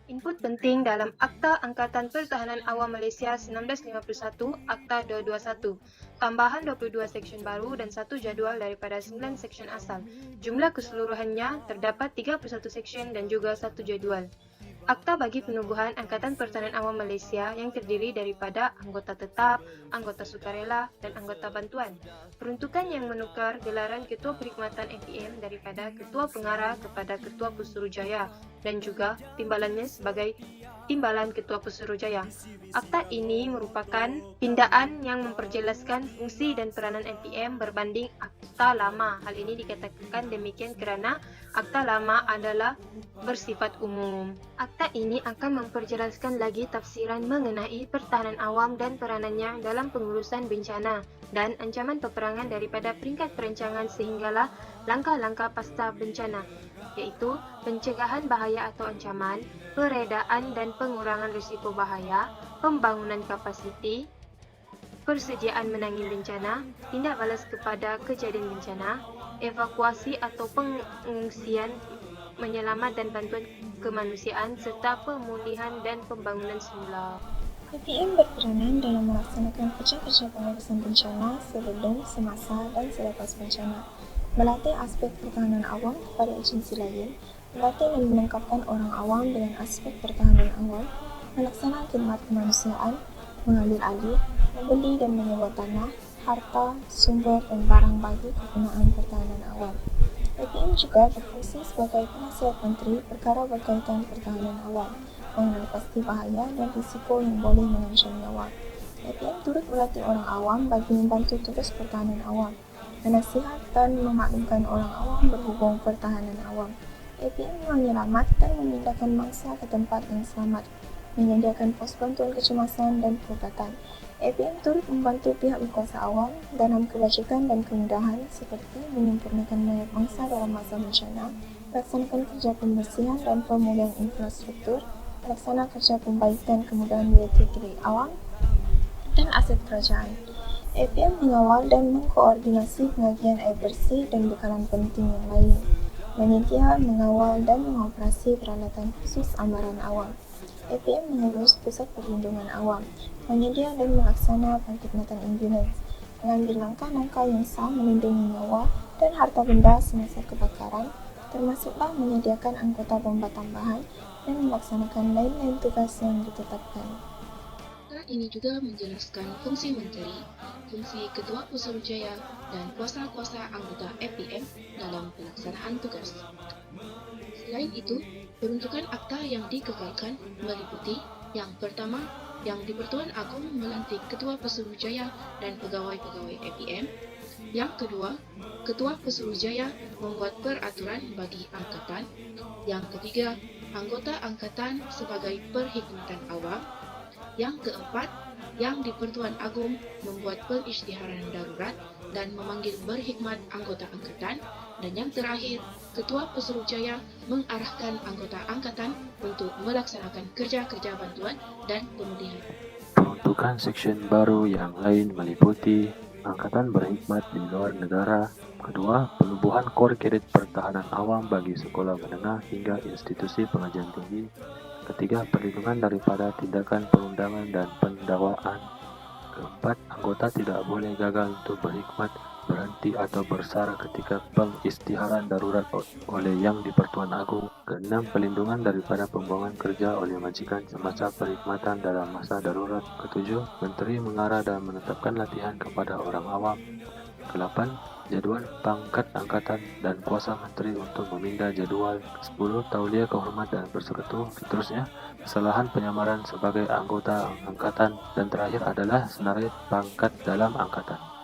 Input penting dalam Akta Angkatan Pertahanan Awam Malaysia 1951, Akta 221. Tambahan 22 seksyen baru dan 1 jadual daripada 9 seksyen asal. Jumlah keseluruhannya terdapat 31 seksyen dan juga 1 jadual. Akta bagi Penubuhan Angkatan Pertahanan Awam Malaysia yang terdiri daripada anggota tetap, anggota sukarela, dan anggota bantuan. Peruntukan yang menukar gelaran Ketua Perkhidmatan APM daripada Ketua Pengarah kepada Ketua Pesuruhjaya dan juga timbalannya sebagai Timbalan Ketua Pesuruhjaya. Akta ini merupakan pindaan yang memperjelaskan fungsi dan peranan APM berbanding Akta Lama. Hal ini dikatakan demikian kerana Akta Lama adalah bersifat umum. Akta ini akan memperjelaskan lagi tafsiran mengenai pertahanan awam dan peranannya dalam pengurusan bencana dan ancaman peperangan daripada peringkat perancangan sehinggalah langkah-langkah pasca bencana, iaitu pencegahan bahaya atau ancaman, peredaan dan pengurangan risiko bahaya, pembangunan kapasiti, persediaan menangani bencana, tindak balas kepada kejadian bencana, evakuasi atau pengungsian, menyelamat dan bantuan kemanusiaan serta pemulihan dan pembangunan semula. APM berperanan dalam melaksanakan kerja-kerja pengurusan bencana sebelum, semasa dan selepas bencana, melatih aspek pertahanan awam kepada agensi lain, melatih dan melengkapkan orang awam dengan aspek pertahanan awam, melaksanakan khidmat kemanusiaan, mengambil alih, membeli dan menyewa tanah, harta, sumber dan barang bagi kegunaan pertahanan awam. APM juga berfungsi sebagai penasihat menteri perkara berkaitan pertahanan awam, mengenai pasti bahaya dan risiko yang boleh mengancam nyawa. APM turut melatih orang awam bagi membantu tugas pertahanan awam, menasihat dan memaklumkan orang awam berhubung pertahanan awam. APM menyelamat dan memindahkan mangsa ke tempat yang selamat, menyediakan pos bantuan kecemasan dan perubatan. APM turut membantu pihak berkuasa awam dalam kebajikan dan kemudahan seperti menyempurnakan mayat mangsa dalam masa bencana, melaksanakan kerja pembersihan dan pemulihan infrastruktur, melaksanakan kerja pembaikan kemudahan biaya awam dan aset kerajaan. APM mengawal dan mengkoordinasi pengagihan air bersih dan bekalan penting yang lain, menyedia, mengawal dan mengoperasi peralatan khusus ambaran awam. APM mengurus pusat perlindungan awam, menyedia dan melaksanakan perkhidmatan ambulans, mengambil langkah-langkah yang sah melindungi nyawa dan harta benda semasa kebakaran, termasuklah menyediakan anggota bomba tambahan dan melaksanakan lain-lain tugas yang ditetapkan. Akta ini juga menjelaskan fungsi menteri, fungsi Ketua Pesuruhjaya, dan kuasa-kuasa anggota APM dalam pelaksanaan tugas. Selain itu, peruntukan akta yang dikekalkan meliputi yang pertama, yang di-Pertuan Agong melantik Ketua Pesuruhjaya dan pegawai-pegawai APM. Yang kedua, Ketua Pesuruhjaya membuat peraturan bagi angkatan. Yang ketiga, anggota angkatan sebagai perkhidmatan awam. Yang keempat, yang di-Pertuan Agong membuat pengisytiharan darurat dan memanggil berkhidmat anggota angkatan. Dan yang terakhir, Ketua Pesuruhjaya mengarahkan anggota angkatan untuk melaksanakan kerja-kerja bantuan dan pemulihan. Peruntukan seksyen baru yang lain meliputi angkatan berkhidmat di luar negara. Kedua, penubuhan kor kredit pertahanan awam bagi sekolah menengah hingga institusi pengajian tinggi. Ketiga, perlindungan daripada tindakan perundangan dan pendakwaan. Keempat, anggota tidak boleh gagal untuk berkhidmat, berhenti atau bersara ketika pengisytiharan darurat oleh Yang di-Pertuan Agong. Keenam, pelindungan daripada pembuangan kerja oleh majikan semasa perkhidmatan dalam masa darurat. Ketujuh, menteri mengarah dan menetapkan latihan kepada orang awam. Kelapan, jadual pangkat angkatan dan kuasa menteri untuk memindah jadual. 10, tauliah kehormat dan bersekutu. Seterusnya, kesalahan penyamaran sebagai anggota angkatan. Dan terakhir adalah senarai pangkat dalam angkatan.